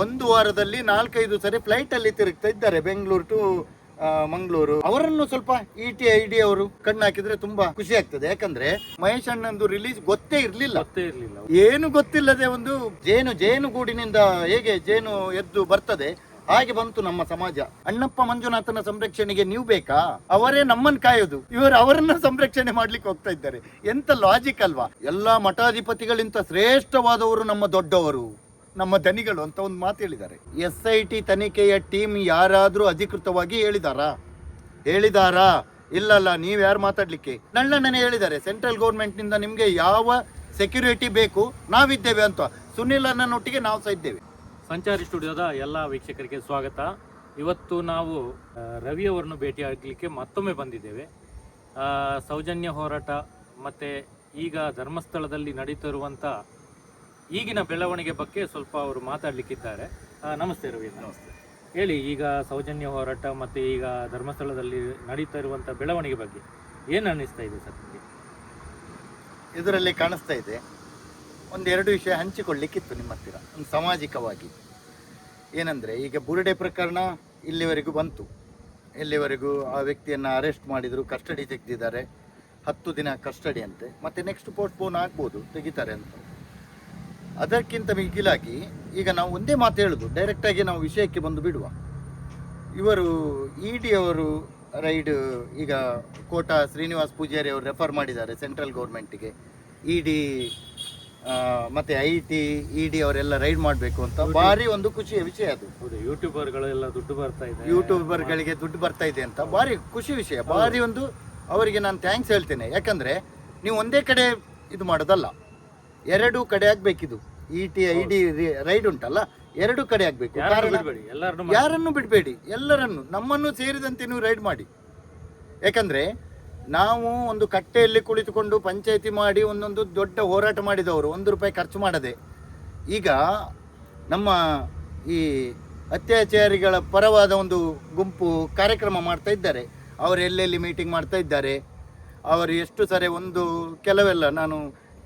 ಒಂದು ವಾರದಲ್ಲಿ 4-5 ಸರಿ ಫ್ಲೈಟ್ ಅಲ್ಲಿ ತಿರುಗ್ತಾ ಇದ್ದಾರೆ ಬೆಂಗಳೂರು ಟು ಮಂಗಳೂರು. ಅವರನ್ನು ಸ್ವಲ್ಪ IDI ಅವರು ಕಣ್ಣು ಹಾಕಿದ್ರೆ ತುಂಬಾ ಖುಷಿ ಆಗ್ತದೆ. ಯಾಕಂದ್ರೆ ಮಹೇಶ್ ಅಣ್ಣಂದು ರಿಲೀಸ್ ಗೊತ್ತೇ ಇರ್ಲಿಲ್ಲ. ಏನು ಗೊತ್ತಿಲ್ಲದೆ ಒಂದು ಜೇನುಗೂಡಿನಿಂದ ಹೇಗೆ ಜೇನು ಎದ್ದು ಬರ್ತದೆ ಹಾಗೆ ಬಂತು ನಮ್ಮ ಸಮಾಜ. ಅಣ್ಣಪ್ಪ ಮಂಜುನಾಥನ ಸಂರಕ್ಷಣೆಗೆ ನೀವು ಬೇಕಾ? ಅವರೇ ನಮ್ಮನ್ನು ಕಾಯೋದು, ಇವರು ಅವರನ್ನ ಸಂರಕ್ಷಣೆ ಮಾಡ್ಲಿಕ್ಕೆ ಹೋಗ್ತಾ ಇದ್ದಾರೆ. ಎಂತ ಲಾಜಿಕ್ ಅಲ್ವಾ? ಎಲ್ಲಾ ಮಠಾಧಿಪತಿಗಳಿಂತ ಶ್ರೇಷ್ಠವಾದವರು ನಮ್ಮ ದೊಡ್ಡವರು, ನಮ್ಮ ದನಿಗಳು ಅಂತ ಒಂದು ಮಾತು ಹೇಳಿದ್ದಾರೆ. SIT ತನಿಖೆಯ ಟೀಮ್ ಯಾರಾದ್ರೂ ಅಧಿಕೃತವಾಗಿ ಹೇಳಿದಾರಾ? ಇಲ್ಲಲ್ಲ, ನೀವ್ ಯಾರು ಮಾತಾಡ್ಲಿಕ್ಕೆ? ನಳ್ಳಣ್ಣನೇ ಹೇಳಿದ್ದಾರೆ, ಸೆಂಟ್ರಲ್ ಗೌರ್ಮೆಂಟ್ ನಿಂದ ನಿಮ್ಗೆ ಯಾವ ಸೆಕ್ಯೂರಿಟಿ ಬೇಕು ನಾವಿದ್ದೇವೆ ಅಂತ. ಸುನಿಲ್ ಅಣ್ಣನೊಟ್ಟಿಗೆ ನಾವು ಸಹ ಇದ್ದೇವೆ. ಸಂಚಾರಿ ಸ್ಟುಡಿಯೋದ ಎಲ್ಲ ವೀಕ್ಷಕರಿಗೆ ಸ್ವಾಗತ. ಇವತ್ತು ನಾವು ರವಿ ಅವರನ್ನು ಭೇಟಿ ಆಗಲಿಕ್ಕೆ ಮತ್ತೊಮ್ಮೆ ಬಂದಿದ್ದೇವೆ. ಸೌಜನ್ಯ ಹೋರಾಟ ಮತ್ತು ಈಗ ಧರ್ಮಸ್ಥಳದಲ್ಲಿ ನಡೀತಿರುವಂಥ ಈಗಿನ ಬೆಳವಣಿಗೆ ಬಗ್ಗೆ ಸ್ವಲ್ಪ ಅವರು ಮಾತಾಡಲಿಕ್ಕಿದ್ದಾರೆ. ನಮಸ್ತೆ ರವಿ. ನಮಸ್ತೆ. ಹೇಳಿ, ಈಗ ಸೌಜನ್ಯ ಹೋರಾಟ ಮತ್ತು ಈಗ ಧರ್ಮಸ್ಥಳದಲ್ಲಿ ನಡೀತಾ ಇರುವಂಥ ಬೆಳವಣಿಗೆ ಬಗ್ಗೆ ಏನು ಅನ್ನಿಸ್ತಾ ಇದೆ ಸರ್ ನಿಮಗೆ? ಇದರಲ್ಲಿ ಕಾಣಿಸ್ತಾ ಇದೆ, ಒಂದೆರಡು ವಿಷಯ ಹಂಚಿಕೊಳ್ಳಿಕ್ಕಿತ್ತು ನಿಮ್ಮ ಹತ್ತಿರ. ಒಂದು ಸಾಮಾಜಿಕವಾಗಿ ಏನಂದರೆ, ಈಗ ಬುರುಡೆ ಪ್ರಕರಣ ಇಲ್ಲಿವರೆಗೂ ಬಂತು. ಇಲ್ಲಿವರೆಗೂ ಆ ವ್ಯಕ್ತಿಯನ್ನು ಅರೆಸ್ಟ್ ಮಾಡಿದರು, ಕಸ್ಟಡಿ ತೆಗೆದಿದ್ದಾರೆ, 10 ದಿನ ಕಸ್ಟಡಿ ಅಂತೆ. ಮತ್ತು ನೆಕ್ಸ್ಟ್ ಪೋಸ್ಟ್ಪೋನ್ ಆಗ್ಬೋದು, ತೆಗಿತಾರೆ ಅಂತ. ಅದಕ್ಕಿಂತ ಮಿಗಿಲಾಗಿ ಈಗ ನಾವು ಒಂದೇ ಮಾತು ಹೇಳೋದು, ಡೈರೆಕ್ಟಾಗಿ ನಾವು ವಿಷಯಕ್ಕೆ ಬಂದು ಬಿಡುವ. ಇವರು ED ಅವರು ರೈಡ್ ಈಗ ಕೋಟಾ ಶ್ರೀನಿವಾಸ್ ಪೂಜಾರಿ ಅವರು ರೆಫರ್ ಮಾಡಿದ್ದಾರೆ ಸೆಂಟ್ರಲ್ ಗೌರ್ಮೆಂಟಿಗೆ. ED ಮತ್ತು IT ED ಅವರೆಲ್ಲ ರೈಡ್ ಮಾಡಬೇಕು ಅಂತ. ಭಾರಿ ಒಂದು ಖುಷಿಯ ವಿಷಯ ಅದು. ಯೂಟ್ಯೂಬರ್ಗಳೆಲ್ಲ ದುಡ್ಡು ಬರ್ತಾ ಇದೆ, ಯೂಟ್ಯೂಬರ್ಗಳಿಗೆ ದುಡ್ಡು ಬರ್ತಾ ಇದೆ ಅಂತ ಭಾರಿ ಖುಷಿ ವಿಷಯ. ಭಾರಿ ಒಂದು ಅವರಿಗೆ ನಾನು ಥ್ಯಾಂಕ್ಸ್ ಹೇಳ್ತೇನೆ. ಯಾಕಂದರೆ ನೀವು ಒಂದೇ ಕಡೆ ಇದು ಮಾಡೋದಲ್ಲ, 2 ಕಡೆ ಆಗಬೇಕಿದು. ID ರೈಡ್ ಉಂಟಲ್ಲ, 2 ಕಡೆ ಆಗಬೇಕು. ಯಾರನ್ನು ಬಿಡಬೇಡಿ, ಎಲ್ಲರನ್ನು, ನಮ್ಮನ್ನು ಸೇರಿದಂತೆ ನೀವು ರೈಡ್ ಮಾಡಿ. ಯಾಕಂದರೆ ನಾವು ಒಂದು ಕಟ್ಟೆಯಲ್ಲಿ ಕುಳಿತುಕೊಂಡು ಪಂಚಾಯಿತಿ ಮಾಡಿ ಒಂದೊಂದು ದೊಡ್ಡ ಹೋರಾಟ ಮಾಡಿದವರು, 1 ರೂಪಾಯಿ ಖರ್ಚು ಮಾಡದೆ ಈಗ ನಮ್ಮ ಈ ಅತ್ಯಾಚಾರಿಗಳ ಪರವಾದ ಒಂದು ಗುಂಪು ಕಾರ್ಯಕ್ರಮ ಮಾಡ್ತಾ ಇದ್ದಾರೆ. ಅವರು ಎಲ್ಲೆಲ್ಲಿ ಮೀಟಿಂಗ್ ಮಾಡ್ತಾ ಇದ್ದಾರೆ, ಅವರು ಎಷ್ಟು ಸರಿ ಕೆಲವೆಲ್ಲ, ನಾನು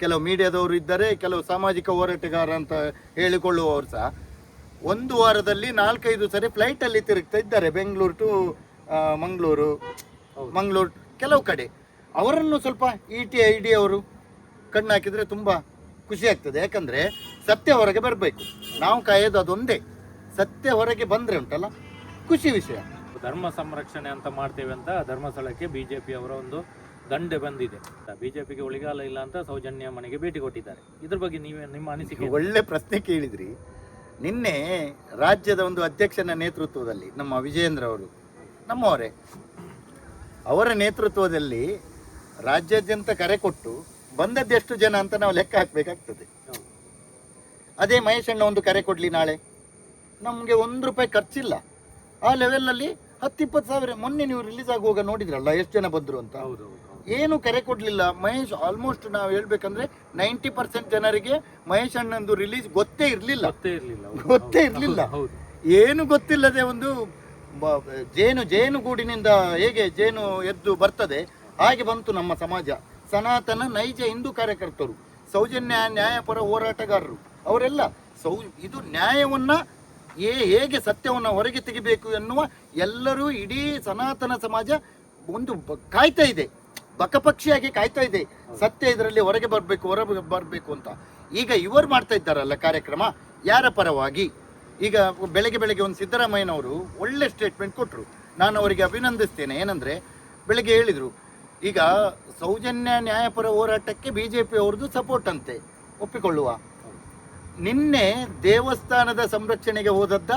ಕೆಲವು ಮೀಡಿಯಾದವರು ಇದ್ದಾರೆ, ಕೆಲವು ಸಾಮಾಜಿಕ ಹೋರಾಟಗಾರ ಅಂತ ಹೇಳಿಕೊಳ್ಳುವವರು ಸಹ 1 ವಾರದಲ್ಲಿ 4-5 ಸರಿ ಫ್ಲೈಟಲ್ಲಿ ತಿರುಗ್ತಾ ಇದ್ದಾರೆ ಬೆಂಗಳೂರು ಟು ಮಂಗಳೂರು ಕೆಲವು ಕಡೆ. ಅವರನ್ನು ಸ್ವಲ್ಪ IDI ಅವರು ಕಣ್ಣು ಹಾಕಿದರೆ ತುಂಬ ಖುಷಿ ಆಗ್ತದೆ. ಯಾಕಂದರೆ ಸತ್ಯ ಹೊರಗೆ ಬರಬೇಕು, ನಾವು ಕಾಯೋದು ಅದೊಂದೇ. ಸತ್ಯ ಹೊರಗೆ ಬಂದರೆ ಉಂಟಲ್ಲ ಖುಷಿ ವಿಷಯ. ಧರ್ಮ ಸಂರಕ್ಷಣೆ ಅಂತ ಮಾಡ್ತೇವೆ ಅಂತ ಧರ್ಮಸ್ಥಳಕ್ಕೆ BJP ಅವರ ಒಂದು ದಂಡೆ ಬಂದಿದೆ. BJPಗೆ ಉಳಿಗಾಲ ಇಲ್ಲ ಅಂತ ಸೌಜನ್ಯ ಮನೆಗೆ ಭೇಟಿ ಕೊಟ್ಟಿದ್ದಾರೆ. ಇದ್ರ ಬಗ್ಗೆ ನಿಮ್ಮ ಅನಿಸಿಕೆ? ಒಳ್ಳೆ ಪ್ರಶ್ನೆ ಕೇಳಿದ್ರಿ. ನಿನ್ನೆ ರಾಜ್ಯದ ಒಂದು ಅಧ್ಯಕ್ಷನ ನೇತೃತ್ವದಲ್ಲಿ ನಮ್ಮ ವಿಜಯೇಂದ್ರ ಅವರು, ನಮ್ಮವರೇ, ಅವರ ನೇತೃತ್ವದಲ್ಲಿ ರಾಜ್ಯಾದ್ಯಂತ ಕರೆ ಕೊಟ್ಟು ಬಂದದ್ದೆಷ್ಟು ಜನ ಅಂತ ನಾವು ಲೆಕ್ಕ ಹಾಕಬೇಕಾಗ್ತದೆ. ಅದೇ ಮಹೇಶ್ ಅಣ್ಣ ಒಂದು ಕರೆ ಕೊಡಲಿ ನಾಳೆ, ನಮಗೆ 1 ರೂಪಾಯಿ ಖರ್ಚಿಲ್ಲ, ಆ ಲೆವೆಲಲ್ಲಿ 10-20 ಸಾವಿರ. ಮೊನ್ನೆ ನೀವು ರಿಲೀಸ್ ಆಗುವಾಗ ನೋಡಿದ್ರಲ್ಲ ಎಷ್ಟು ಜನ ಬಂದರು ಅಂತ. ಏನು ಕರೆ ಕೊಡಲಿಲ್ಲ ಮಹೇಶ್. ಆಲ್ಮೋಸ್ಟ್ ನಾವು ಹೇಳ್ಬೇಕಂದ್ರೆ 90% ಜನರಿಗೆ ಮಹೇಶ್ ಅಣ್ಣಂದು ರಿಲೀಸ್ ಗೊತ್ತೇ ಇರಲಿಲ್ಲ. ಏನು ಗೊತ್ತಿಲ್ಲದೆ ಒಂದು ಜೇನುಗೂಡಿನಿಂದ ಹೇಗೆ ಜೇನು ಎದ್ದು ಬರ್ತದೆ ಹಾಗೆ ಬಂತು ನಮ್ಮ ಸಮಾಜ. ಸನಾತನ ನೈಜ ಹಿಂದೂ ಕಾರ್ಯಕರ್ತರು, ಸೌಜನ್ಯ ನ್ಯಾಯಪರ ಹೋರಾಟಗಾರರು, ಅವರೆಲ್ಲ ಇದು ನ್ಯಾಯವನ್ನ ಹೇಗೆ ಸತ್ಯವನ್ನು ಹೊರಗೆ ತೆಗಿಬೇಕು ಎನ್ನುವ ಎಲ್ಲರೂ, ಇಡೀ ಸನಾತನ ಸಮಾಜ ಒಂದು ಕಾಯ್ತಾ ಇದೆ, ಬಕಪಕ್ಷಿಯಾಗಿ ಕಾಯ್ತಾ ಇದೆ. ಸತ್ಯ ಇದರಲ್ಲಿ ಹೊರಗೆ ಬರಬೇಕು ಅಂತ. ಈಗ ಇವರು ಮಾಡ್ತಾ ಇದ್ದಾರಲ್ಲ ಕಾರ್ಯಕ್ರಮ, ಯಾರ ಪರವಾಗಿ? ಈಗ ಬೆಳಗ್ಗೆ ಒಂದು ಸಿದ್ದರಾಮಯ್ಯನವರು ಒಳ್ಳೆ ಸ್ಟೇಟ್ಮೆಂಟ್ ಕೊಟ್ಟರು, ನಾನು ಅವರಿಗೆ ಅಭಿನಂದಿಸ್ತೇನೆ. ಏನಂದರೆ, ಬೆಳಗ್ಗೆ ಹೇಳಿದರು, ಈಗ ಸೌಜನ್ಯ ನ್ಯಾಯಪರ ಹೋರಾಟಕ್ಕೆ BJP ಅವ್ರದ್ದು ಸಪೋರ್ಟ್ ಅಂತೆ, ಒಪ್ಪಿಕೊಳ್ಳುವ. ನಿನ್ನೆ ದೇವಸ್ಥಾನದ ಸಂರಕ್ಷಣೆಗೆ ಹೋದದ್ದ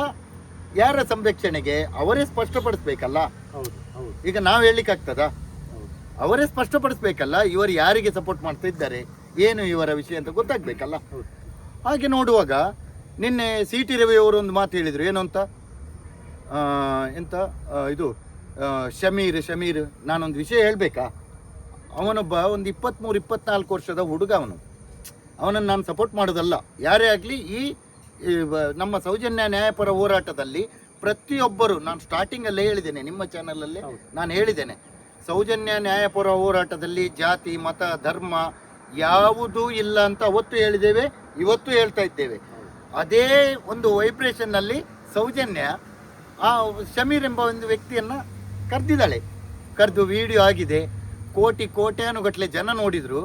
ಯಾರ ಸಂರಕ್ಷಣೆಗೆ? ಅವರೇ ಸ್ಪಷ್ಟಪಡಿಸ್ಬೇಕಲ್ಲ. ಈಗ ನಾವು ಹೇಳಲಿಕ್ಕಾಗ್ತದಾ? ಅವರೇ ಸ್ಪಷ್ಟಪಡಿಸ್ಬೇಕಲ್ಲ, ಇವರು ಯಾರಿಗೆ ಸಪೋರ್ಟ್ ಮಾಡ್ತಾ ಇದ್ದಾರೆ, ಏನು ಇವರ ವಿಷಯ ಅಂತ ಗೊತ್ತಾಗಬೇಕಲ್ಲ. ಹಾಗೆ ನೋಡುವಾಗ ನಿನ್ನೆ CT ರವಿ ಅವರು ಒಂದು ಮಾತು ಹೇಳಿದರು. ಏನು ಅಂತ, ಇದು ಶಮೀರ್, ನಾನೊಂದು ವಿಷಯ ಹೇಳಬೇಕಾ? ಅವನೊಬ್ಬ ಒಂದು 23-24 ವರ್ಷದ ಹುಡುಗ. ಅವನನ್ನು ನಾನು ಸಪೋರ್ಟ್ ಮಾಡೋದಲ್ಲ, ಯಾರೇ ಆಗಲಿ. ಈ ನಮ್ಮ ಸೌಜನ್ಯ ನ್ಯಾಯಪರ ಹೋರಾಟದಲ್ಲಿ ಪ್ರತಿಯೊಬ್ಬರು, ನಾನು ಸ್ಟಾರ್ಟಿಂಗಲ್ಲೇ ಹೇಳಿದ್ದೇನೆ, ನಿಮ್ಮ ಚಾನಲಲ್ಲೇ ನಾನು ಹೇಳಿದ್ದೇನೆ, ಸೌಜನ್ಯ ನ್ಯಾಯಪರ ಹೋರಾಟದಲ್ಲಿ ಜಾತಿ ಮತ ಧರ್ಮ ಯಾವುದೂ ಇಲ್ಲ ಅಂತ ಅವತ್ತು ಹೇಳಿದ್ದೇವೆ, ಇವತ್ತು ಹೇಳ್ತಾ ಇದ್ದೇವೆ. ಅದೇ ಒಂದು ವೈಬ್ರೇಷನ್ನಲ್ಲಿ ಸೌಜನ್ಯ ಆ ಶಮೀರ್ ಎಂಬ ಒಂದು ವ್ಯಕ್ತಿಯನ್ನು ಕರೆದು ವಿಡಿಯೋ ಆಗಿದೆ, ಕೋಟ್ಯಾನುಗಟ್ಟಲೆ ಜನ ನೋಡಿದ್ರು.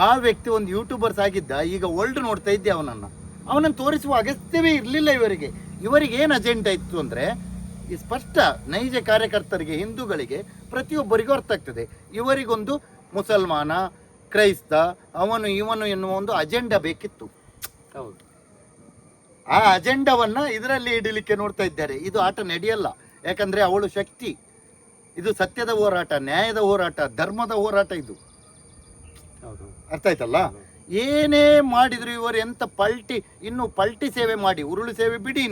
ಆ ವ್ಯಕ್ತಿ ಒಂದು ಯೂಟ್ಯೂಬರ್ಸ್ ಆಗಿದ್ದ, ಈಗ ವರ್ಲ್ಡ್ ನೋಡ್ತಾ ಇದ್ದೆ ಅವನನ್ನು ತೋರಿಸುವ ಅಗತ್ಯವೇ ಇರಲಿಲ್ಲ ಇವರಿಗೆ ಏನು ಅಜೆಂಡಾ ಇತ್ತು ಅಂದರೆ, ಈ ಸ್ಪಷ್ಟ ನೈಜ ಕಾರ್ಯಕರ್ತರಿಗೆ, ಹಿಂದೂಗಳಿಗೆ, ಪ್ರತಿಯೊಬ್ಬರಿಗೂ ಅರ್ಥ ಆಗ್ತದೆ. ಇವರಿಗೊಂದು ಮುಸಲ್ಮಾನ, ಕ್ರೈಸ್ತ, ಇವನು ಎನ್ನುವ ಒಂದು ಅಜೆಂಡಾ ಬೇಕಿತ್ತು. ಹೌದು, ಆ ಅಜೆಂಡಾವನ್ನ ಇದರಲ್ಲಿ ಇಡಲಿಕ್ಕೆ ನೋಡ್ತಾ ಇದ್ದಾರೆ. ಇದು ಆಟ ನಡೆಯಲ್ಲ. ಯಾಕಂದ್ರೆ ಅವಳು ಶಕ್ತಿ. ಇದು ಸತ್ಯದ ಹೋರಾಟ, ನ್ಯಾಯದ ಹೋರಾಟ, ಧರ್ಮದ ಹೋರಾಟ. ಇದು ಅರ್ಥ ಆಯ್ತಲ್ಲ? ಏನೇ ಮಾಡಿದ್ರು ಇವರು ಎಂತ ಪಲ್ಟಿ ಸೇವೆ ಮಾಡಿ, ಉರುಳು ಸೇವೆ ಬಿಡಿ,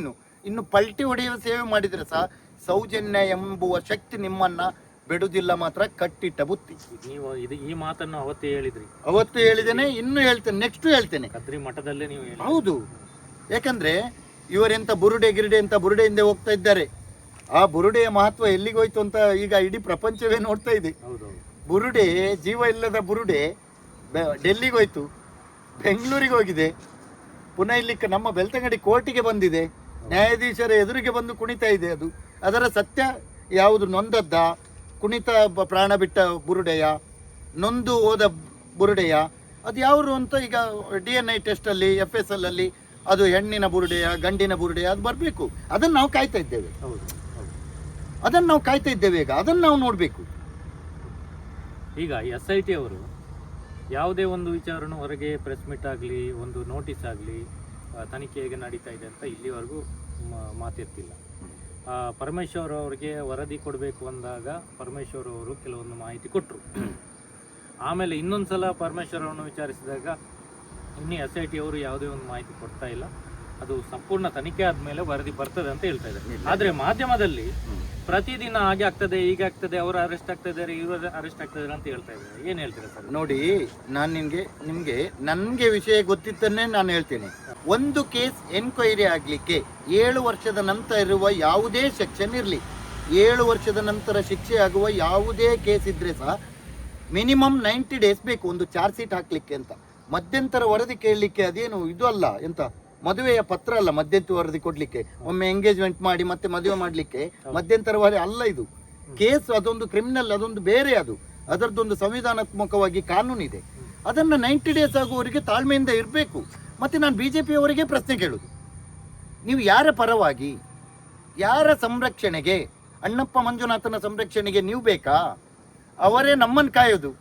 ಇನ್ನು ಪಲ್ಟಿ ಹೊಡೆಯುವ ಸೇವೆ ಮಾಡಿದ್ರೆ ಸಹ ಸೌಜನ್ಯ ಎಂಬುವ ಶಕ್ತಿ ನಿಮ್ಮನ್ನ ಬಿಡುವುದಿಲ್ಲ. ಮಾತ್ರ ಕಟ್ಟಿಟ್ಟ ಬುತ್ತಿ. ನೀವು ಈ ಮಾತನ್ನು ಅವತ್ತು ಹೇಳಿದ್ದೇನೆ, ಇನ್ನು ಹೇಳ್ತೇನೆ, ನೆಕ್ಸ್ಟ್ ಹೇಳ್ತೇನೆ. ಕದ್ರಿ ಮಠದಲ್ಲೇ ನೀವು ಹೌದು. ಯಾಕಂದ್ರೆ ಇವರೆಂತ ಬುರುಡೆ ಅಂತ ಬುರುಡೆಯಿಂದ ಹೋಗ್ತಾ ಇದ್ದಾರೆ. ಆ ಬುರುಡೆಯ ಮಹತ್ವ ಎಲ್ಲಿಗೋಯ್ತು ಅಂತ ಈಗ ಇಡೀ ಪ್ರಪಂಚವೇ ನೋಡ್ತಾ ಇದೆ. ಬುರುಡೆ, ಜೀವ ಇಲ್ಲದ ಬುರುಡೆ ಡೆಲ್ಲಿಗೆ ಹೋಯ್ತು, ಬೆಂಗಳೂರಿಗೆ ಹೋಗಿದೆ, ಪುನಃ ಇಲ್ಲಿ ನಮ್ಮ ಬೆಳ್ತಂಗಡಿ ಕೋರ್ಟಿಗೆ ಬಂದಿದೆ, ನ್ಯಾಯಾಧೀಶರ ಎದುರಿಗೆ ಬಂದು ಕುಣಿತಾ ಇದೆ. ಅದರ ಸತ್ಯ ಯಾವುದು? ನೊಂದದ್ದ, ಕುಣಿತ ಪ್ರಾಣ ಬಿಟ್ಟ ಬುರುಡೆಯ, ನೊಂದು ಹೋದ ಬುರುಡೆಯ, ಅದು ಯಾವುದು ಅಂತ ಈಗ DNA ಟೆಸ್ಟಲ್ಲಿ, FSL ಅಲ್ಲಿ ಅದು ಹೆಣ್ಣಿನ ಬುರುಡೆಯ, ಗಂಡಿನ ಬುರುಡೆಯ, ಅದು ಬರಬೇಕು. ಅದನ್ನು ನಾವು ಕಾಯ್ತಾ ಇದ್ದೇವೆ. ಈಗ ಅದನ್ನು ನಾವು ನೋಡಬೇಕು. ಈಗ SIT ಅವರು ಯಾವುದೇ ಒಂದು ವಿಚಾರನೂ ಹೊರಗೆ ಪ್ರೆಸ್ ಮೀಟ್ ಆಗಲಿ, ಒಂದು ನೋಟಿಸ್ ಆಗಲಿ, ತನಿಖೆ ಹೇಗೆ ನಡೀತಾ ಇದೆ ಅಂತ ಇಲ್ಲಿವರೆಗೂ ಮಾತೆತ್ತಿಲ್ಲ. ಪರಮೇಶ್ವರ್ ಅವರಿಗೆ ವರದಿ ಕೊಡಬೇಕು ಅಂದಾಗ ಪರಮೇಶ್ವರ್ ಅವರು ಕೆಲವೊಂದು ಮಾಹಿತಿ ಕೊಟ್ಟರು. ಆಮೇಲೆ ಇನ್ನೊಂದು ಸಲ ಪರಮೇಶ್ವರ್ ಅವರನ್ನು ವಿಚಾರಿಸಿದಾಗ ಇನ್ನೂ SIT ಅವರು ಯಾವುದೇ ಒಂದು ಮಾಹಿತಿ ಕೊಡ್ತಾ ಇಲ್ಲ, ಅದು ಸಂಪೂರ್ಣ ತನಿಖೆ ಆದಮೇಲೆ ವರದಿ ಬರ್ತದೆ ಅಂತ ಹೇಳ್ತಾ ಇದ್ದಾರೆ. ಆದರೆ ಮಾಧ್ಯಮದಲ್ಲಿ ಪ್ರತಿದಿನ ಹಾಗೆ ಆಗ್ತದೆ, ಹೀಗೆ ಆಗ್ತದೆ, ಅವರು ಅರೆಸ್ಟ್ ಆಗ್ತಾ ಇದ್ದಾರೆ, ಇವರು ಅರೆಸ್ಟ್ ಆಗ್ತಾ ಇದ್ದಾರೆ ಅಂತ ಹೇಳ್ತಾ ಇದ್ದಾರೆ. ಏನು ಹೇಳ್ತೀರಾ ಸರ್? ನೋಡಿ, ನಾನು ನನಗೆ ವಿಷಯ ಗೊತ್ತಿದ್ದನ್ನೇ ನಾನು ಹೇಳ್ತೇನೆ. ಒಂದು ಕೇಸ್ ಎನ್ಕ್ವೈರಿ ಆಗಲಿಕ್ಕೆ 7 ವರ್ಷದ ನಂತರ ಇರುವ ಯಾವುದೇ ಸೆಕ್ಷನ್ ಇರಲಿ, 7 ವರ್ಷದ ನಂತರ ಶಿಕ್ಷೆ ಆಗುವ ಯಾವುದೇ ಕೇಸ್ ಇದ್ರೆ ಸಹ ಮಿನಿಮಮ್ 90 ಡೇಸ್ ಬೇಕು ಒಂದು ಚಾರ್ಜ್ ಶೀಟ್ ಹಾಕ್ಲಿಕ್ಕೆ ಅಂತ. ಮಧ್ಯಂತರ ವರದಿ ಕೇಳಲಿಕ್ಕೆ ಅದೇನು ಇದು ಅಲ್ಲ, ಎಂತ ಮದುವೆಯ ಪತ್ರ ಅಲ್ಲ ಮಧ್ಯಂತರ ವರದಿ ಕೊಡ್ಲಿಕ್ಕೆ. ಒಮ್ಮೆ ಎಂಗೇಜ್ಮೆಂಟ್ ಮಾಡಿ ಮತ್ತೆ ಮದುವೆ ಮಾಡ್ಲಿಕ್ಕೆ ಮಧ್ಯಂತರ ವರದಿ ಅಲ್ಲ ಇದು. ಕೇಸ್ ಅದೊಂದು ಕ್ರಿಮಿನಲ್, ಅದೊಂದು ಬೇರೆ, ಅದರದ್ದೊಂದು ಸಂವಿಧಾನಾತ್ಮಕವಾಗಿ ಕಾನೂನಿದೆ. ಅದನ್ನು 90 ಡೇಸ್ ಆಗುವವರಿಗೆ ತಾಳ್ಮೆಯಿಂದ ಇರಬೇಕು. ಮತ್ತೆ ನಾನು BJP ಅವರಿಗೆ ಪ್ರಶ್ನೆ ಕೇಳುದು, ನೀವು ಯಾರ ಪರವಾಗಿ, ಯಾರ ಸಂರಕ್ಷಣೆಗೆ, ಅಣ್ಣಪ್ಪ ಮಂಜುನಾಥನ ಸಂರಕ್ಷಣೆಗೆ ನೀವು ಬೇಕಾ? ಅವರೇ ನಮ್ಮನ್ನು ಕಾಯೋದು,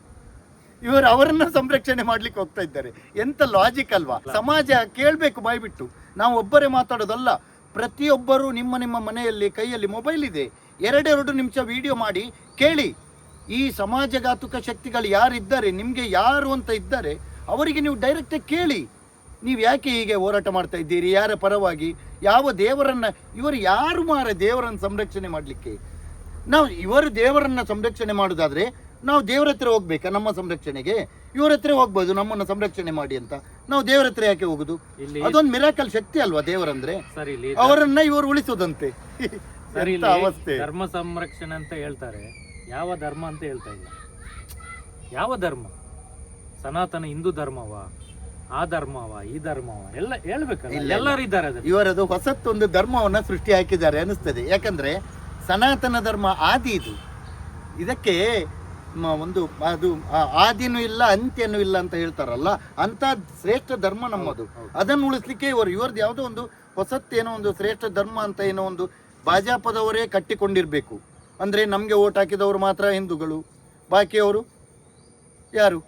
ಇವರು ಅವರನ್ನ ಸಂರಕ್ಷಣೆ ಮಾಡ್ಲಿಕ್ಕೆ ಹೋಗ್ತಾ ಇದ್ದಾರೆ. ಎಂತ ಲಾಜಿಕ್ ಅಲ್ವಾ? ಸಮಾಜ ಕೇಳಬೇಕು ಬಾಯ್ಬಿಟ್ಟು. ನಾವು ಒಬ್ಬರೇ ಮಾತಾಡೋದಲ್ಲ, ಪ್ರತಿಯೊಬ್ಬರು ನಿಮ್ಮ ಮನೆಯಲ್ಲಿ ಕೈಯಲ್ಲಿ ಮೊಬೈಲ್ ಇದೆ, 2 ನಿಮಿಷ ವಿಡಿಯೋ ಮಾಡಿ ಕೇಳಿ. ಈ ಸಮಾಜಘಾತುಕ ಶಕ್ತಿಗಳು ಯಾರಿದ್ದಾರೆ, ನಿಮಗೆ ಯಾರು ಅಂತ ಇದ್ದಾರೆ, ಅವರಿಗೆ ನೀವು ಡೈರೆಕ್ಟಾಗಿ ಕೇಳಿ. ನೀವು ಯಾಕೆ ಹೀಗೆ ಹೋರಾಟ ಮಾಡ್ತಾ ಇದ್ದೀರಿ, ಯಾರ ಪರವಾಗಿ, ಯಾವ ದೇವರನ್ನ, ಇವರು ಯಾರು ದೇವರನ್ನು ಸಂರಕ್ಷಣೆ ಮಾಡಲಿಕ್ಕೆ? ಇವರು ದೇವರನ್ನ ಸಂರಕ್ಷಣೆ ಮಾಡೋದಾದ್ರೆ ನಾವು ದೇವರ ಹತ್ರ ಹೋಗ್ಬೇಕಾ ನಮ್ಮ ಸಂರಕ್ಷಣೆಗೆ? ಇವ್ರ ಹತ್ರ ಹೋಗ್ಬೋದು ನಮ್ಮನ್ನು ಸಂರಕ್ಷಣೆ ಮಾಡಿ ಅಂತ. ನಾವು ದೇವರ ಹತ್ರ ಯಾಕೆ ಹೋಗುದು? ಅದೊಂದು ಮಿರಾಕಲ್ ಶಕ್ತಿ ಅಲ್ವಾ ದೇವರಂದ್ರೆ? ಅವರನ್ನ ಇವರು ಉಳಿಸೋದಂತೆ. ಅವಸ್ಥೆ. ಧರ್ಮ ಸಂರಕ್ಷಣೆ ಅಂತ ಹೇಳ್ತಾರೆ, ಯಾವ ಧರ್ಮ ಅಂತ ಹೇಳ್ತಾ ಇಲ್ಲ. ಯಾವ ಧರ್ಮ? ಸನಾತನ ಹಿಂದೂ ಧರ್ಮವ, ಆ ಧರ್ಮವ, ಈ ಧರ್ಮವ ಎಲ್ಲ ಹೇಳ್ಬೇಕಲ್ಲ, ಎಲ್ಲರೂ ಇದ್ದಾರೆ. ಇವರದು ಹೊಸತ್ತೊಂದು ಧರ್ಮವನ್ನ ಸೃಷ್ಟಿ ಹಾಕಿದ್ದಾರೆ ಅನಿಸ್ತದೆ. ಯಾಕಂದ್ರೆ ಸನಾತನ ಧರ್ಮ ಆದಿ ಇದು. ಇದಕ್ಕೆ ಒಂದು ಅದು ಆದಿನೂ ಇಲ್ಲ ಅಂತ್ಯನೂ ಇಲ್ಲ ಅಂತ ಹೇಳ್ತಾರಲ್ಲ, ಅಂತ ಶ್ರೇಷ್ಠ ಧರ್ಮ ನಮ್ಮದು. ಅದನ್ನು ಉಳಿಸ್ಲಿಕ್ಕೆ ಇವ್ರದ್ದು ಯಾವುದೋ ಒಂದು ಹೊಸತ್ತೇನೋ ಒಂದು ಶ್ರೇಷ್ಠ ಧರ್ಮ ಅಂತ ಏನೋ ಒಂದು ಭಾಜಪದವರೇ ಕಟ್ಟಿಕೊಂಡಿರ್ಬೇಕು. ಅಂದ್ರೆ ನಮ್ಗೆ ಓಟ್ ಹಾಕಿದವರು ಮಾತ್ರ ಹಿಂದೂಗಳು, ಬಾಕಿಯವರು ಯಾರು?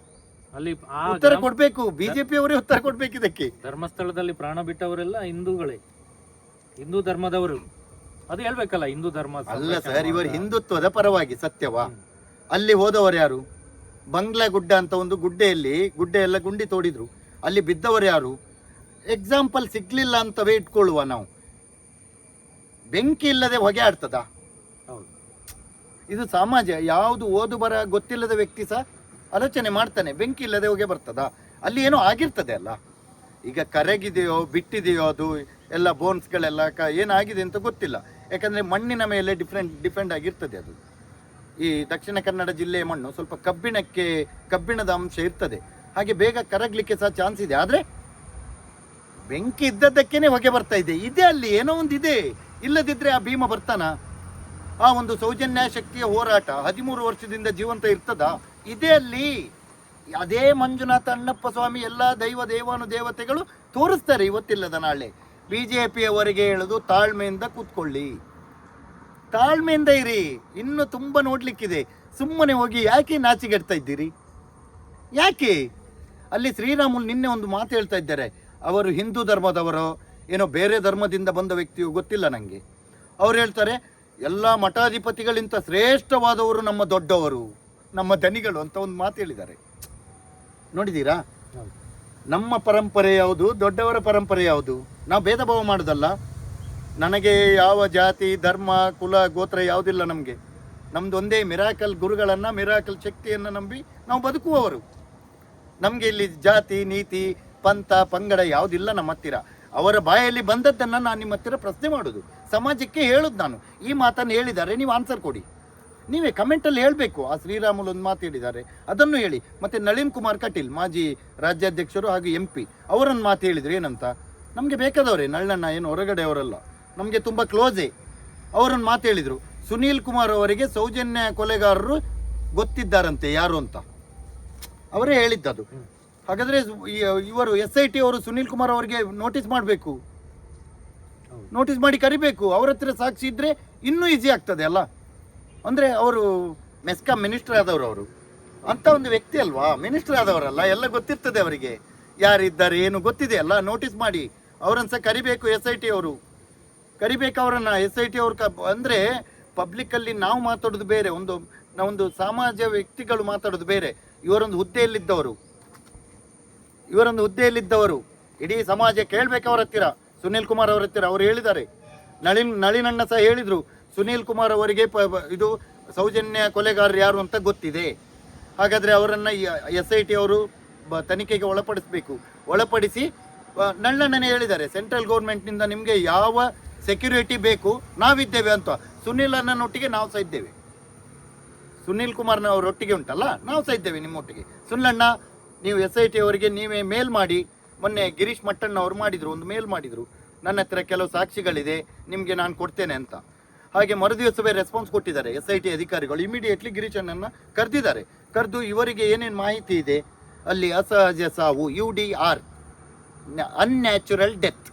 ಅಲ್ಲಿ ಉತ್ತರ ಕೊಡ್ಬೇಕು. BJP ಅವರೇ ಉತ್ತರ ಕೊಡ್ಬೇಕು ಇದಕ್ಕೆ. ಧರ್ಮಸ್ಥಳದಲ್ಲಿ ಪ್ರಾಣ ಬಿಟ್ಟವರೆಲ್ಲ ಹಿಂದೂಗಳೇ, ಹಿಂದೂ ಧರ್ಮದವರು. ಅದು ಹೇಳ್ಬೇಕಲ್ಲ, ಹಿಂದೂ ಧರ್ಮ ಅಲ್ಲ ಸರ್. ಇವರು ಹಿಂದುತ್ವದ ಪರವಾಗಿ ಸತ್ಯವಾ? ಅಲ್ಲಿ ಹೋದವರು ಯಾರು? ಬಂಗ್ಲಾ ಗುಡ್ಡ ಅಂತ ಒಂದು ಗುಡ್ಡೆ ಎಲ್ಲ ಗುಂಡಿ ತೋಡಿದ್ರು, ಅಲ್ಲಿ ಬಿದ್ದವರು ಯಾರು? ಎಕ್ಸಾಂಪಲ್ ಸಿಗ್ಲಿಲ್ಲ ಅಂತವೇ ಇಟ್ಕೊಳ್ಳುವ ನಾವು. ಬೆಂಕಿ ಇಲ್ಲದೆ ಹೊಗೆ ಆಡ್ತದ? ಇದು ಸಮಾಜ. ಯಾವುದು ಓದು ಬರ ಗೊತ್ತಿಲ್ಲದ ವ್ಯಕ್ತಿ ಸಹ ಆಲೋಚನೆ ಮಾಡ್ತಾನೆ, ಬೆಂಕಿ ಇಲ್ಲದೆ ಹೊಗೆ ಬರ್ತದ? ಅಲ್ಲಿ ಏನೋ ಆಗಿರ್ತದೆ ಅಲ್ಲ. ಈಗ ಕರಗಿದೆಯೋ ಬಿಟ್ಟಿದೆಯೋ ಅದು ಎಲ್ಲ ಬೋನ್ಸ್ಗಳೆಲ್ಲ ಏನಾಗಿದೆ ಅಂತ ಗೊತ್ತಿಲ್ಲ. ಯಾಕಂದರೆ ಮಣ್ಣಿನ ಮೇಲೆ ಡಿಪೆಂಡ್ ಆಗಿರ್ತದೆ ಅದು. ಈ ದಕ್ಷಿಣ ಕನ್ನಡ ಜಿಲ್ಲೆಯ ಮಣ್ಣು ಸ್ವಲ್ಪ ಕಬ್ಬಿಣದ ಅಂಶ ಇರ್ತದೆ, ಹಾಗೆ ಬೇಗ ಕರಗಲಿಕ್ಕೆ ಸಹ ಚಾನ್ಸ್ ಇದೆ. ಆದರೆ ಬೆಂಕಿ ಇದ್ದದ್ದಕ್ಕೇನೆ ಹೊಗೆ ಬರ್ತಾ ಇದೆ. ಇದೆ ಅಲ್ಲಿ ಏನೋ ಒಂದು ಇದೆ, ಇಲ್ಲದಿದ್ರೆ ಆ ಭೀಮ ಬರ್ತಾನ? ಆ ಒಂದು ಸೌಜನ್ಯ ಶಕ್ತಿಯ ಹೋರಾಟ 13 ವರ್ಷದಿಂದ ಜೀವಂತ ಇರ್ತದ? ಇದೆ ಅಲ್ಲಿ. ಅದೇ ಮಂಜುನಾಥ ಅಣ್ಣಪ್ಪ ಸ್ವಾಮಿ ಎಲ್ಲ ದೇವಾನುದೇವತೆಗಳು ತೋರಿಸ್ತಾರೆ ಇವತ್ತಿಲ್ಲದ ನಾಳೆ. BJP-ಯವರಿಗೆ ಹೇಳೋದು ತಾಳ್ಮೆಯಿಂದ ಕೂತ್ಕೊಳ್ಳಿ, ತಾಳ್ಮೆಯಿಂದ ಇರಿ, ಇನ್ನು ತುಂಬ ನೋಡ್ಲಿಕ್ಕಿದೆ. ಸುಮ್ಮನೆ ಹೋಗಿ ಯಾಕೆ ನಾಚಿಗೆಡ್ತಾ ಇದ್ದೀರಿ? ಯಾಕೆ? ಅಲ್ಲಿ ಶ್ರೀರಾಮುಲು ನಿನ್ನೆ ಒಂದು ಮಾತು ಹೇಳ್ತಾ ಇದ್ದಾರೆ. ಅವರು ಹಿಂದೂ ಧರ್ಮದವರೋ ಏನೋ ಬೇರೆ ಧರ್ಮದಿಂದ ಬಂದ ವ್ಯಕ್ತಿಯು ಗೊತ್ತಿಲ್ಲ ನನಗೆ. ಅವ್ರು ಹೇಳ್ತಾರೆ ಎಲ್ಲ ಮಠಾಧಿಪತಿಗಳಿಂತ ಶ್ರೇಷ್ಠವಾದವರು ನಮ್ಮ ದೊಡ್ಡವರು, ನಮ್ಮ ಧನಿಗಳು ಅಂತ ಒಂದು ಮಾತು ಹೇಳಿದ್ದಾರೆ. ನೋಡಿದ್ದೀರಾ? ನಮ್ಮ ಪರಂಪರೆ ಯಾವುದು, ದೊಡ್ಡವರ ಪರಂಪರೆ ಯಾವುದು? ನಾವು ಭೇದ ಭಾವ ಮಾಡೋದಲ್ಲ. ನನಗೆ ಯಾವ ಜಾತಿ ಧರ್ಮ ಕುಲ ಗೋತ್ರ ಯಾವುದಿಲ್ಲ. ನಮ್ದು ಒಂದೇ ಮಿರಾಕಲ್ ಗುರುಗಳನ್ನು, ಮಿರಾಕಲ್ ಶಕ್ತಿಯನ್ನು ನಂಬಿ ನಾವು ಬದುಕುವವರು. ನಮಗೆ ಇಲ್ಲಿ ಜಾತಿ ನೀತಿ ಪಂಥ ಪಂಗಡ ಯಾವುದಿಲ್ಲ ನಮ್ಮ ಹತ್ತಿರ. ಅವರ ಬಾಯಲ್ಲಿ ಬಂದದ್ದನ್ನು ನಾನು ನಿಮ್ಮ ಹತ್ತಿರ ಪ್ರಶ್ನೆ ಮಾಡೋದು, ಸಮಾಜಕ್ಕೆ ಹೇಳೋದು. ನಾನು ಈ ಮಾತನ್ನು ಹೇಳಿದ್ದಾರೆ, ನೀವು ಆನ್ಸರ್ ಕೊಡಿ. ನೀವೇ ಕಮೆಂಟಲ್ಲಿ ಹೇಳಬೇಕು. ಆ ಶ್ರೀರಾಮುಲು ಒಂದು ಮಾತು ಹೇಳಿದ್ದಾರೆ, ಅದನ್ನು ಹೇಳಿ. ಮತ್ತು ನಳಿನ್ ಕುಮಾರ್ ಕಟೀಲ್ ಮಾಜಿ ರಾಜ್ಯಾಧ್ಯಕ್ಷರು ಹಾಗೂ MP ಅವರನ್ನು ಮಾತು ಹೇಳಿದ್ರು. ಏನಂತ? ನಮಗೆ ಬೇಕಾದವರೇ, ನಳ್ಳಣ್ಣ ಏನು ಹೊರಗಡೆ ಅವರಲ್ಲ, ನಮಗೆ ತುಂಬ ಕ್ಲೋಸೇ. ಅವರನ್ನು ಮಾತು ಹೇಳಿದರು. ಸುನೀಲ್ ಕುಮಾರ್ ಅವರಿಗೆ ಸೌಜನ್ಯ ಕೊಲೆಗಾರರು ಗೊತ್ತಿದ್ದಾರಂತೆ ಯಾರು ಅಂತ ಅವರೇ ಹೇಳಿದ್ದದು. ಹಾಗಾದರೆ ಇವರು SIT ಅವರು ಸುನೀಲ್ ಕುಮಾರ್ ಅವರಿಗೆ ನೋಟಿಸ್ ಮಾಡಬೇಕು, ನೋಟಿಸ್ ಮಾಡಿ ಕರಿಬೇಕು. ಅವ್ರ ಹತ್ರ ಸಾಕ್ಷಿ ಇದ್ದರೆ ಇನ್ನೂ ಈಸಿ ಆಗ್ತದೆ ಅಲ್ಲ. ಅಂದರೆ ಅವರು ಮೆಸ್ಕಾಂ ಮಿನಿಸ್ಟರ್ ಆದವರು, ಅವರು ಅಂಥ ಒಂದು ವ್ಯಕ್ತಿ ಅಲ್ವಾ, ಮಿನಿಸ್ಟರ್ ಆದವರಲ್ಲ, ಎಲ್ಲ ಗೊತ್ತಿರ್ತದೆ ಅವರಿಗೆ, ಯಾರಿದ್ದಾರೆ ಏನು ಗೊತ್ತಿದೆ ಅಲ್ಲ. ನೋಟಿಸ್ ಮಾಡಿ ಅವರನ್ನು ಸಹ ಕರಿಬೇಕು. SIT ಅವರು ಕರಿಬೇಕು ಅವರನ್ನು. SIT ಅವರು ಅಂದರೆ ಪಬ್ಲಿಕ್ಕಲ್ಲಿ ನಾವು ಮಾತಾಡೋದು ಬೇರೆ, ಒಂದು ಸಮಾಜ ವ್ಯಕ್ತಿಗಳು ಮಾತಾಡೋದು ಬೇರೆ. ಇವರೊಂದು ಹುದ್ದೆಯಲ್ಲಿದ್ದವರು ಇಡೀ ಸಮಾಜ ಕೇಳಬೇಕು ಅವರ ಹತ್ತಿರ, ಸುನೀಲ್ ಕುಮಾರ್ ಅವರ ಹತ್ತಿರ. ಅವರು ಹೇಳಿದ್ದಾರೆ, ನಳಿನಣ್ಣ ಸಹ ಹೇಳಿದರು, ಸುನೀಲ್ ಕುಮಾರ್ ಅವರಿಗೆ ಇದು ಸೌಜನ್ಯ ಕೊಲೆಗಾರರು ಯಾರು ಅಂತ ಗೊತ್ತಿದೆ. ಹಾಗಾದರೆ ಅವರನ್ನು SIT ಅವರು ತನಿಖೆಗೆ ಒಳಪಡಿಸಿ ನಳ್ಳಣ್ಣನೇ ಹೇಳಿದ್ದಾರೆ, ಸೆಂಟ್ರಲ್ ಗೌರ್ಮೆಂಟ್ನಿಂದ ನಿಮಗೆ ಯಾವ ಸೆಕ್ಯೂರಿಟಿ ಬೇಕು ನಾವಿದ್ದೇವೆ ಅಂತ. ಸುನೀಲ್ ಅಣ್ಣನೊಟ್ಟಿಗೆ ನಾವು ಸಹ ಇದ್ದೇವೆ, ಸುನೀಲ್ ಕುಮಾರ್ನವರೊಟ್ಟಿಗೆ ಉಂಟಲ್ಲ, ನಾವು ಸಹ ಇದ್ದೇವೆ ನಿಮ್ಮೊಟ್ಟಿಗೆ. ಸುನೀಲಣ್ಣ, ನೀವು SIT ಅವರಿಗೆ ನೀವೇ ಮೇಲ್ ಮಾಡಿ. ಮೊನ್ನೆ ಗಿರೀಶ್ ಮಟ್ಟಣ್ಣ ಅವರು ಮಾಡಿದರು, ಒಂದು ಮೇಲ್ ಮಾಡಿದರು, ನನ್ನ ಹತ್ರ ಕೆಲವು ಸಾಕ್ಷಿಗಳಿದೆ ನಿಮಗೆ ನಾನು ಕೊಡ್ತೇನೆ ಅಂತ. ಹಾಗೆ ಮರುದಿವಸವೇ ರೆಸ್ಪಾನ್ಸ್ ಕೊಟ್ಟಿದ್ದಾರೆ SIT ಅಧಿಕಾರಿಗಳು. ಇಮಿಡಿಯೇಟ್ಲಿ ಗಿರೀಶ್ ಅಣ್ಣನ ಕರೆದಿದ್ದಾರೆ. ಕರೆದು ಇವರಿಗೆ ಏನೇನು ಮಾಹಿತಿ ಇದೆ, ಅಲ್ಲಿ ಅಸಹಜ ಸಾವು, UDR ಅನ್ಯಾಚುರಲ್ ಡೆತ್,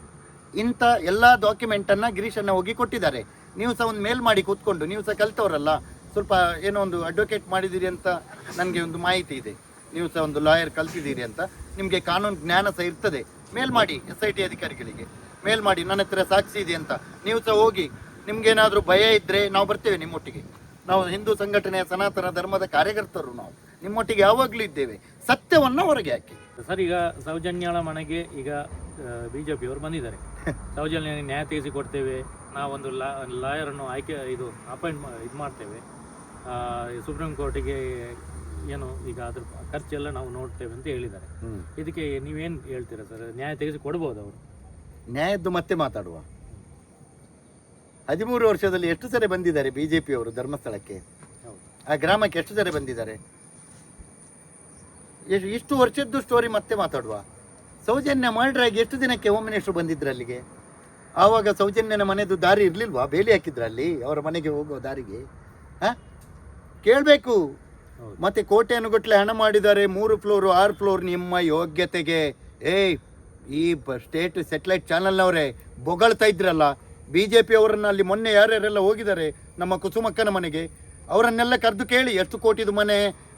ಇಂಥ ಎಲ್ಲ ಡಾಕ್ಯುಮೆಂಟನ್ನು ಗಿರೀಶ್ ಅಣ್ಣ ಹೋಗಿ ಕೊಟ್ಟಿದ್ದಾರೆ. ನೀವು ಸಹ ಒಂದು ಮೇಲ್ ಮಾಡಿ ಕೂತ್ಕೊಂಡು, ನೀವು ಸಹ ಕಲಿತವರಲ್ಲ, ಸ್ವಲ್ಪ ಏನೋ ಒಂದು ಅಡ್ವೊಕೇಟ್ ಮಾಡಿದ್ದೀರಿ ಅಂತ ನನಗೆ ಒಂದು ಮಾಹಿತಿ ಇದೆ, ನೀವು ಸಹ ಒಂದು ಲಾಯರ್ ಕಲ್ತಿದ್ದೀರಿ ಅಂತ, ನಿಮಗೆ ಕಾನೂನು ಜ್ಞಾನ ಸಹ ಇರ್ತದೆ. ಮೇಲ್ ಮಾಡಿ SIT ಅಧಿಕಾರಿಗಳಿಗೆ, ಮೇಲ್ ಮಾಡಿ ನನ್ನ ಹತ್ರ ಸಾಕ್ಷಿ ಇದೆ ಅಂತ. ನೀವು ಸಹ ಹೋಗಿ, ನಿಮ್ಗೇನಾದರೂ ಭಯ ಇದ್ದರೆ ನಾವು ಬರ್ತೇವೆ ನಿಮ್ಮೊಟ್ಟಿಗೆ. ನಾವು ಹಿಂದೂ ಸಂಘಟನೆಯ ಸನಾತನ ಧರ್ಮದ ಕಾರ್ಯಕರ್ತರು, ನಾವು ನಿಮ್ಮೊಟ್ಟಿಗೆ ಯಾವಾಗಲೂ ಇದ್ದೇವೆ. ಸತ್ಯವನ್ನು ಹೊರಗೆ ಹಾಕಿ. ಸರ್, ಈಗ ಸೌಜನ್ಯಳ ಮನೆಗೆ ಈಗ BJP ಅವರು ಬಂದಿದ್ದಾರೆ. ಸೌಜನ್ಯ ನ್ಯಾಯ ತೆಗೆಸಿ ಕೊಡ್ತೇವೆ, ನಾವೊಂದು ಲಾಯರನ್ನು ಅಪಾಯಿಂಟ್ ಮಾಡ್ತೇವೆ, ಸುಪ್ರೀಂ ಕೋರ್ಟಿಗೆ ಏನು ಈಗ ಅದ್ರ ಖರ್ಚೆಲ್ಲ ನಾವು ನೋಡ್ತೇವೆ ಅಂತ ಹೇಳಿದ್ದಾರೆ. ಇದಕ್ಕೆ ನೀವೇನು ಹೇಳ್ತೀರಾ ಸರ್? ನ್ಯಾಯ ತೆಗೆಸಿ ಕೊಡ್ಬೋದು ಅವರು? ನ್ಯಾಯದ್ದು ಮತ್ತೆ ಮಾತಾಡುವ. 13 ವರ್ಷದಲ್ಲಿ ಎಷ್ಟು ಸರಿ ಬಂದಿದ್ದಾರೆ BJP ಅವರು ಧರ್ಮಸ್ಥಳಕ್ಕೆ? ಆ ಗ್ರಾಮಕ್ಕೆ ಎಷ್ಟು ಸರಿ ಬಂದಿದ್ದಾರೆ? ಇಷ್ಟು ವರ್ಷದ್ದು ಸ್ಟೋರಿ ಮತ್ತೆ ಮಾತಾಡುವ. ಸೌಜನ್ಯ ಮರ್ಡರ್ ಆಗಿ ಎಷ್ಟು ದಿನಕ್ಕೆ ಹೋಮ್ ಮಿನಿಸ್ಟರ್ ಬಂದಿದ್ರು ಅಲ್ಲಿಗೆ? ಆವಾಗ ಸೌಜನ್ಯನ ಮನೆದು ದಾರಿ ಇರಲಿಲ್ವಾ? ಬೇಲಿ ಹಾಕಿದ್ರ ಅಲ್ಲಿ ಅವರ ಮನೆಗೆ ಹೋಗೋ ದಾರಿಗೆ? ಕೇಳಬೇಕು. ಮತ್ತೆ ಕೋಟೆಯನ್ನುಗಟ್ಟಲೆ ಹಣ ಮಾಡಿದ್ದಾರೆ, 3 ಫ್ಲೋರು 6 ಫ್ಲೋರ್. ನಿಮ್ಮ ಯೋಗ್ಯತೆಗೆ ಈ ಸ್ಟೇಟ್ ಸೆಟಲೈಟ್ ಚಾನಲ್ನವರೇ ಬೊಗಳ್ತಾ ಇದ್ರಲ್ಲ BJP ಅವರನ್ನು. ಅಲ್ಲಿ ಮೊನ್ನೆ ಯಾರ್ಯಾರೆಲ್ಲ ಹೋಗಿದ್ದಾರೆ ನಮ್ಮ ಕುಸುಮಕ್ಕನ ಮನೆಗೆ, ಅವರನ್ನೆಲ್ಲ ಕರೆದು ಕೇಳಿ, ಎಷ್ಟು ಕೋಟಿದು ಮನೆ,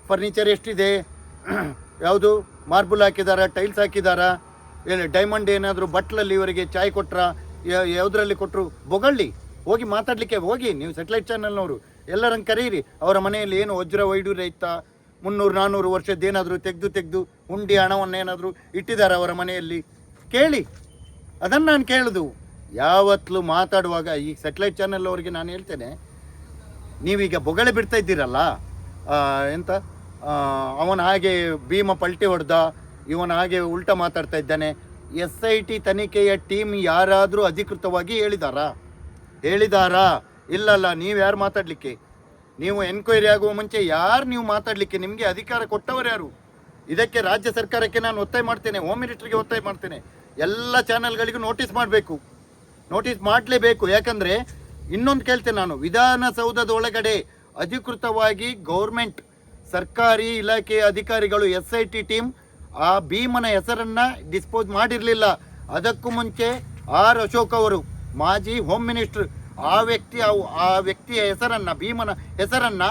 ಫರ್ನಿಚರ್ ಎಷ್ಟಿದೆ, ಯಾವುದು ಮಾರ್ಬಲ್ ಹಾಕಿದಾರ, ಟೈಲ್ಸ್ ಹಾಕಿದಾರಾ, ಡೈಮಂಡ್ ಏನಾದರೂ ಬಟ್ಲಲ್ಲಿ ಇವರಿಗೆ ಚಾಯ್ ಕೊಟ್ರ, ಯಾವುದರಲ್ಲಿ ಕೊಟ್ಟರು, ಬೊಗಳ್ಳಿ. ಹೋಗಿ ಮಾತಾಡಲಿಕ್ಕೆ ಹೋಗಿ ನೀವು ಸೆಟಲೈಟ್ ಚಾನಲ್ನವರು ಎಲ್ಲರಂಗೆ ಕರೀರಿ. ಅವರ ಮನೆಯಲ್ಲಿ ಏನು ವಜ್ರ ವೈಡೂರ್ಯ ಇತ್ತಾ, 300-400 ವರ್ಷದ್ದೇನಾದರೂ ತೆಗೆದು ಹುಂಡಿ ಹಣವನ್ನು ಏನಾದರೂ ಇಟ್ಟಿದ್ದಾರೆ ಅವರ ಮನೆಯಲ್ಲಿ, ಕೇಳಿ. ಅದನ್ನು ನಾನು ಕೇಳೋದು. ಯಾವತ್ತೂ ಮಾತಾಡುವಾಗ ಈ ಸೆಟಲೈಟ್ ಚಾನಲ್ ಅವರಿಗೆ ನಾನು ಹೇಳ್ತೇನೆ, ನೀವೀಗ ಬೊಗಳೆ ಬಿಡ್ತಾ ಇದ್ದೀರಲ್ಲ, ಎಂತ ಅವನ ಹಾಗೆ ಭೀಮ ಪಲ್ಟಿ ಹೊಡೆದ, ಇವನ ಹಾಗೆ ಉಲ್ಟಾ ಮಾತಾಡ್ತಾ ಇದ್ದಾನೆ. SIT ತನಿಖೆಯ ಟೀಮ್ ಯಾರಾದರೂ ಅಧಿಕೃತವಾಗಿ ಹೇಳಿದಾರಾ? ಇಲ್ಲಲ್ಲ. ನೀವು ಯಾರು ಮಾತಾಡಲಿಕ್ಕೆ? ನೀವು ಎನ್ಕ್ವೈರಿ ಆಗುವ ಮುಂಚೆ ನೀವು ಮಾತಾಡಲಿಕ್ಕೆ? ನಿಮಗೆ ಅಧಿಕಾರ ಕೊಟ್ಟವರು ಯಾರು? ಇದಕ್ಕೆ ರಾಜ್ಯ ಸರ್ಕಾರಕ್ಕೆ ನಾನು ಒತ್ತಾಯ ಮಾಡ್ತೇನೆ, ಹೋಮ್ ಮಿನಿಸ್ಟ್ರಿಗೆ ಒತ್ತಾಯ ಮಾಡ್ತೇನೆ. ಎಲ್ಲ ಚಾನೆಲ್ಗಳಿಗೂ ನೋಟಿಸ್ ಮಾಡಬೇಕು, ನೋಟಿಸ್ ಮಾಡಲೇಬೇಕು. ಯಾಕಂದರೆ ಇನ್ನೊಂದು ಕೇಳ್ತೇನೆ ನಾನು, ವಿಧಾನಸೌಧದ ಒಳಗಡೆ ಅಧಿಕೃತವಾಗಿ ಗೌರ್ಮೆಂಟ್ ಸರ್ಕಾರಿ ಇಲಾಖೆಯ ಅಧಿಕಾರಿಗಳು SIT ಟೀಮ್ ಆ ಭೀಮನ ಹೆಸರನ್ನು ಡಿಸ್ಪೋಸ್ ಮಾಡಿರಲಿಲ್ಲ. ಅದಕ್ಕೂ ಮುಂಚೆ R ಅಶೋಕ್ ಅವರು ಮಾಜಿ ಹೋಮ್ ಮಿನಿಸ್ಟರ್ ಆ ವ್ಯಕ್ತಿಯ ಹೆಸರನ್ನು, ಭೀಮನ ಹೆಸರನ್ನು,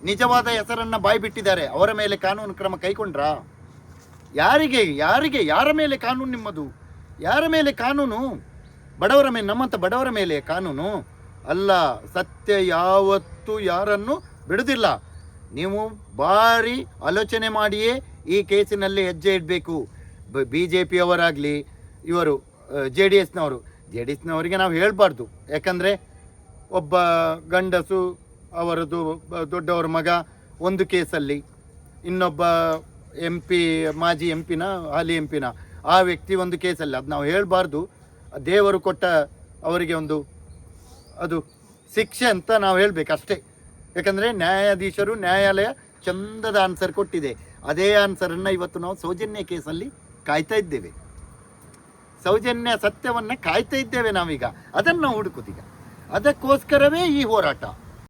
ನಿಜವಾದ ಹೆಸರನ್ನು ಬಾಯ್ಬಿಟ್ಟಿದ್ದಾರೆ. ಅವರ ಮೇಲೆ ಕಾನೂನು ಕ್ರಮ ಕೈಗೊಂಡ್ರಾ? ಯಾರ ಮೇಲೆ ಕಾನೂನು ನಿಮ್ಮದು? ಯಾರ ಮೇಲೆ ಕಾನೂನು? ಬಡವರ ಮೇಲೆ, ನಮ್ಮಂಥ ಬಡವರ ಮೇಲೆ ಕಾನೂನು ಅಲ್ಲ. ಸತ್ಯ ಯಾವತ್ತೂ ಯಾರನ್ನು ಬಿಡುವುದಿಲ್ಲ. ನೀವು ಭಾರಿ ಆಲೋಚನೆ ಮಾಡಿಯೇ ಈ ಕೇಸಿನಲ್ಲಿ ಹೆಜ್ಜೆ ಇಡಬೇಕು. BJP ಅವರಾಗಲಿ, ಇವರು JDSನವರಿಗೆ ನಾವು ಹೇಳಬಾರ್ದು. ಯಾಕಂದರೆ ಒಬ್ಬ ಗಂಡಸು ಅವರದು ದೊಡ್ಡವರ ಮಗ ಒಂದು ಕೇಸಲ್ಲಿ, ಇನ್ನೊಬ್ಬ MP ಮಾಜಿ MP ಹಾಲಿ MP ಆ ವ್ಯಕ್ತಿ ಒಂದು ಕೇಸಲ್ಲಿ, ಅದು ನಾವು ಹೇಳಬಾರ್ದು. ದೇವರು ಕೊಟ್ಟ ಅವರಿಗೆ ಒಂದು ಅದು ಶಿಕ್ಷೆ ಅಂತ ನಾವು ಹೇಳಬೇಕು ಅಷ್ಟೇ. ಯಾಕಂದರೆ ನ್ಯಾಯಾಧೀಶರು, ನ್ಯಾಯಾಲಯ ಚಂದದ ಆನ್ಸರ್ ಕೊಟ್ಟಿದೆ. ಅದೇ ಆನ್ಸರನ್ನು ಇವತ್ತು ನಾವು ಸೌಜನ್ಯ ಕೇಸಲ್ಲಿ ಕಾಯ್ತಾ ಇದ್ದೇವೆ. ಸೌಜನ್ಯ ಸತ್ಯವನ್ನು ಕಾಯ್ತಾ ಇದ್ದೇವೆ ನಾವೀಗ, ಅದನ್ನು ನಾವು ಹುಡುಕುತ್ತೀಗ. ಅದಕ್ಕೋಸ್ಕರವೇ ಈ ಹೋರಾಟ.